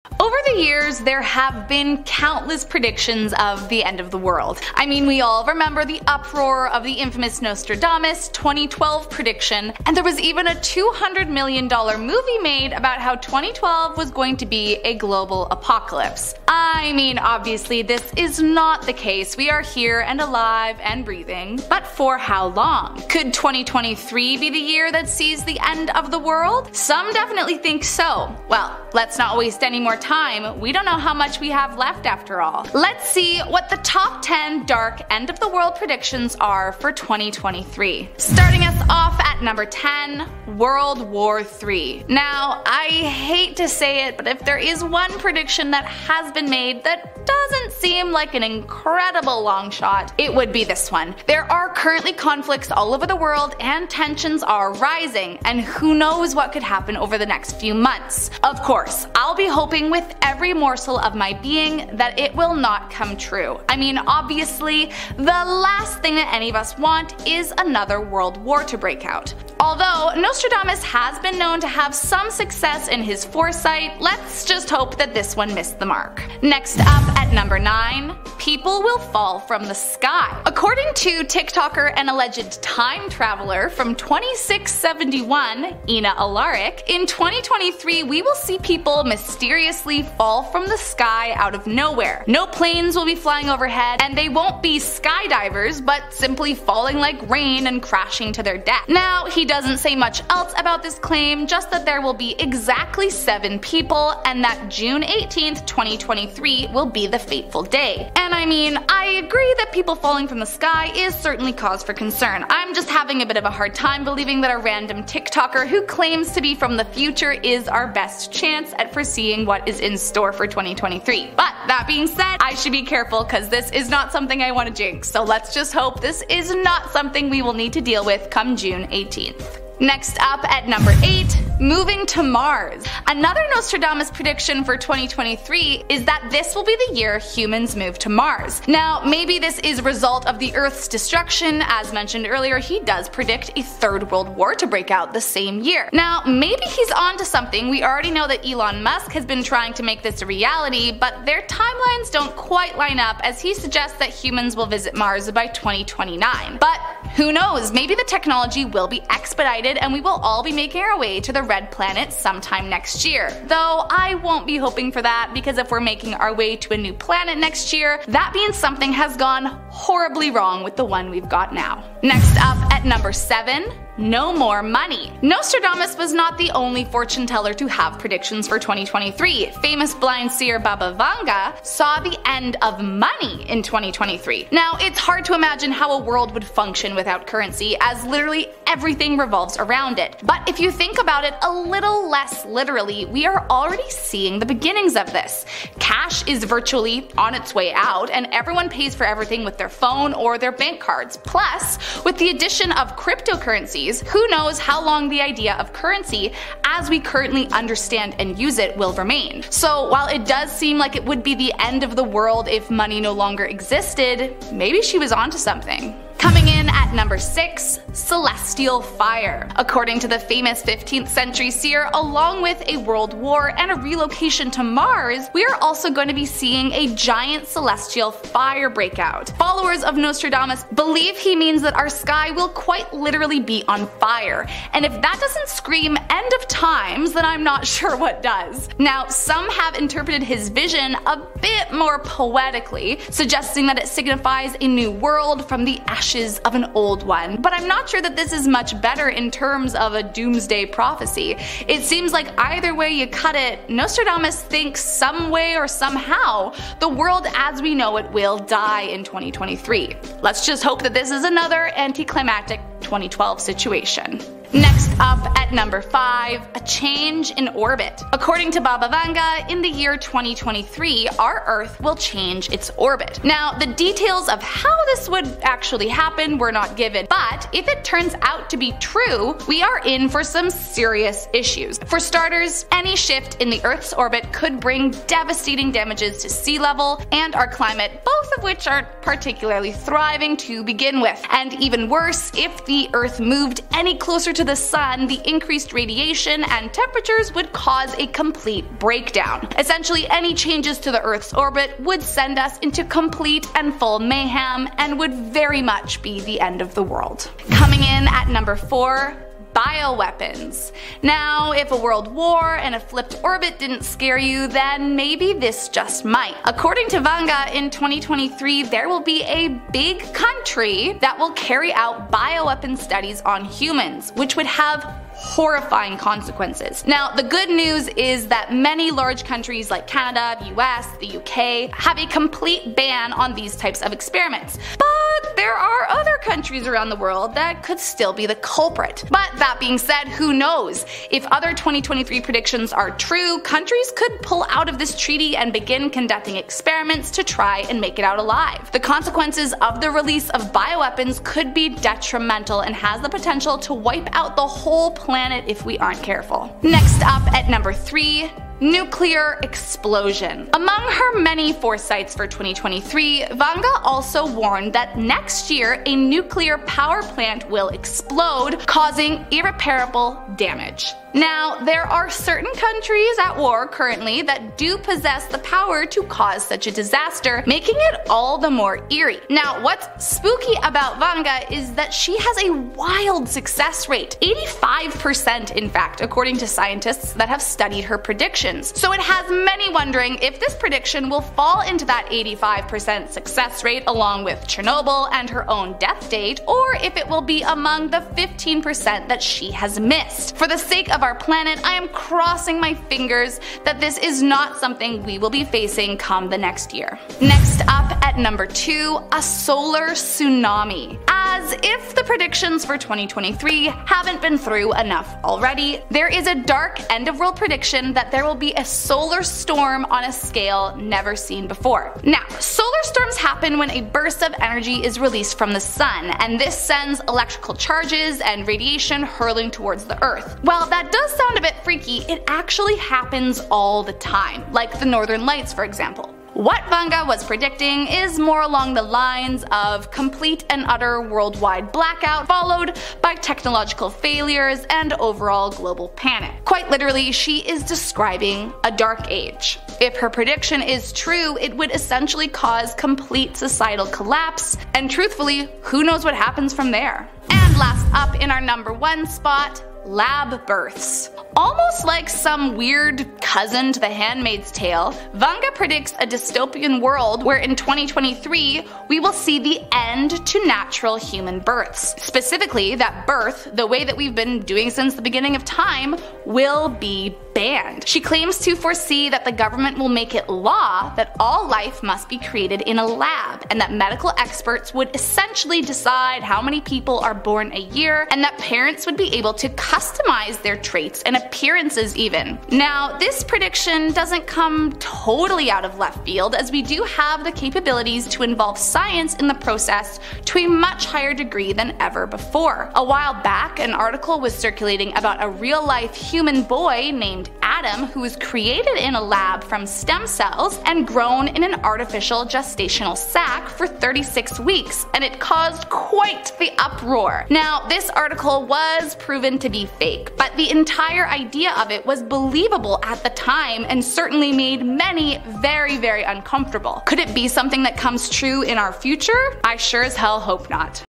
Over the years, there have been countless predictions of the end of the world. I mean, we all remember the uproar of the infamous Nostradamus 2012 prediction, and there was even a $200 million movie made about how 2012 was going to be a global apocalypse. I mean, obviously this is not the case. We are here and alive and breathing. But for how long? Could 2023 be the year that sees the end of the world? Some definitely think so. Well, let's not waste any more time. We don't know how much we have left after all. Let's see what the top 10 dark end of the world predictions are for 2023. Starting us off at number 10, World War III. Now, I hate to say it, but if there is one prediction that has been made that doesn't seem like an incredible long shot, it would be this one. There are currently conflicts all over the world and tensions are rising, and who knows what could happen over the next few months. Of course, I'll be hoping with every morsel of my being that it will not come true. I mean, obviously, the last thing that any of us want is another world war to break out. Although Nostradamus has been known to have some success in his foresight, let's just hope that this one missed the mark. Next up at number 9, people will fall from the sky. According to TikToker and alleged time traveler from 2671, Ina Alaric, in 2023 we will see people mysteriously fall from the sky out of nowhere. No planes will be flying overhead, and they won't be skydivers, but simply falling like rain and crashing to their death. Now, he doesn't say much else about this claim, just that there will be exactly 7 people, and that June 18th, 2023 will be the fateful day. And I mean, I agree that people falling from the sky is certainly cause for concern. I'm just having a bit of a hard time believing that a random TikToker who claims to be from the future is our best chance at foreseeing what is in store for 2023. But that being said, I should be careful because this is not something I want to jinx, so let's just hope this is not something we will need to deal with come June 18th. Next up at number 8, moving to Mars. Another Nostradamus prediction for 2023 is that this will be the year humans move to Mars. Now, maybe this is a result of the Earth's destruction. As mentioned earlier, he does predict a third world war to break out the same year. Now, maybe he's onto something. We already know that Elon Musk has been trying to make this a reality, but their timelines don't quite line up, as he suggests that humans will visit Mars by 2029. But who knows, maybe the technology will be expedited and we will all be making our way to the red planet sometime next year. Though I won't be hoping for that, because if we're making our way to a new planet next year, that means something has gone horribly wrong with the one we've got now. Next up at number 7, no more money. Nostradamus was not the only fortune teller to have predictions for 2023. Famous blind seer Baba Vanga saw the end of money in 2023. Now, it's hard to imagine how a world would function without currency, as literally everything revolves around it. But if you think about it a little less literally, we are already seeing the beginnings of this. Cash is virtually on its way out, and everyone pays for everything with their phone or their bank cards. Plus, with the addition of cryptocurrencies, who knows how long the idea of currency as we currently understand and use it will remain. So while it does seem like it would be the end of the world if money no longer existed, maybe she was onto something. Coming in at number 6, celestial fire. According to the famous 15th century seer, along with a world war and a relocation to Mars, we are also going to be seeing a giant celestial fire breakout. Followers of Nostradamus believe he means that our sky will quite literally be on fire, and if that doesn't scream end of times, then I'm not sure what does. Now, some have interpreted his vision a bit more poetically, suggesting that it signifies a new world from the ashes of an old one, but I'm not sure that this is much better in terms of a doomsday prophecy. It seems like either way you cut it, Nostradamus thinks some way or somehow the world as we know it will die in 2023. Let's just hope that this is another anticlimactic 2012 situation. Next up at number 5, a change in orbit. According to Baba Vanga, in the year 2023, our Earth will change its orbit. Now, the details of how this would actually happen were not given, but if it turns out to be true, we are in for some serious issues. For starters, any shift in the Earth's orbit could bring devastating damages to sea level and our climate, both of which aren't particularly thriving to begin with. And even worse, if the Earth moved any closer to to the sun, the increased radiation and temperatures would cause a complete breakdown. Essentially, any changes to the Earth's orbit would send us into complete and full mayhem and would very much be the end of the world. Coming in at number 4, bioweapons. Now, if a world war and a flipped orbit didn't scare you, then maybe this just might. According to Vanga, in 2023 there will be a big country that will carry out bioweapon studies on humans, which would have horrifying consequences. Now, the good news is that many large countries like Canada, the US, the UK have a complete ban on these types of experiments. But there are other countries around the world that could still be the culprit. But that being said, who knows? If other 2023 predictions are true, countries could pull out of this treaty and begin conducting experiments to try and make it out alive. The consequences of the release of bioweapons could be detrimental and has the potential to wipe out the whole planet if we aren't careful. Next up at number 3, nuclear explosion. Among her many foresights for 2023, Vanga also warned that next year a nuclear power plant will explode, causing irreparable damage. Now, there are certain countries at war currently that do possess the power to cause such a disaster, making it all the more eerie. Now, what's spooky about Vanga is that she has a wild success rate, 85% in fact, according to scientists that have studied her predictions. So it has many wondering if this prediction will fall into that 85% success rate along with Chernobyl and her own death date, or if it will be among the 15% that she has missed. For the sake of our planet, I am crossing my fingers that this is not something we will be facing come the next year. Next up at number 2, a solar tsunami. As if the predictions for 2023 haven't been through enough already, there is a dark end-of-world prediction that there will be a solar storm on a scale never seen before. Now, solar storms happen when a burst of energy is released from the sun, and this sends electrical charges and radiation hurling towards the Earth. While that does sound a bit freaky, it actually happens all the time, like the Northern Lights for example. What Vanga was predicting is more along the lines of complete and utter worldwide blackout followed by technological failures and overall global panic. Quite literally, she is describing a dark age. If her prediction is true, it would essentially cause complete societal collapse, and truthfully, who knows what happens from there. And last up in our number 1 spot, lab births. Almost like some weird cousin to The Handmaid's Tale, Vanga predicts a dystopian world where in 2023 we will see the end to natural human births. Specifically, that birth, the way that we've been doing since the beginning of time, will be banned. She claims to foresee that the government will make it law that all life must be created in a lab, and that medical experts would essentially decide how many people are born a year, and that parents would be able to customize their traits and appearances even. Now, this prediction doesn't come totally out of left field, as we do have the capabilities to involve science in the process to a much higher degree than ever before. A while back, an article was circulating about a real-life human boy named Adam who was created in a lab from stem cells and grown in an artificial gestational sac for 36 weeks, and it caused quite the uproar. Now, this article was proven to be fake, but the entire idea of it was believable at the time and certainly made many very, very uncomfortable. Could it be something that comes true in our future? I sure as hell hope not.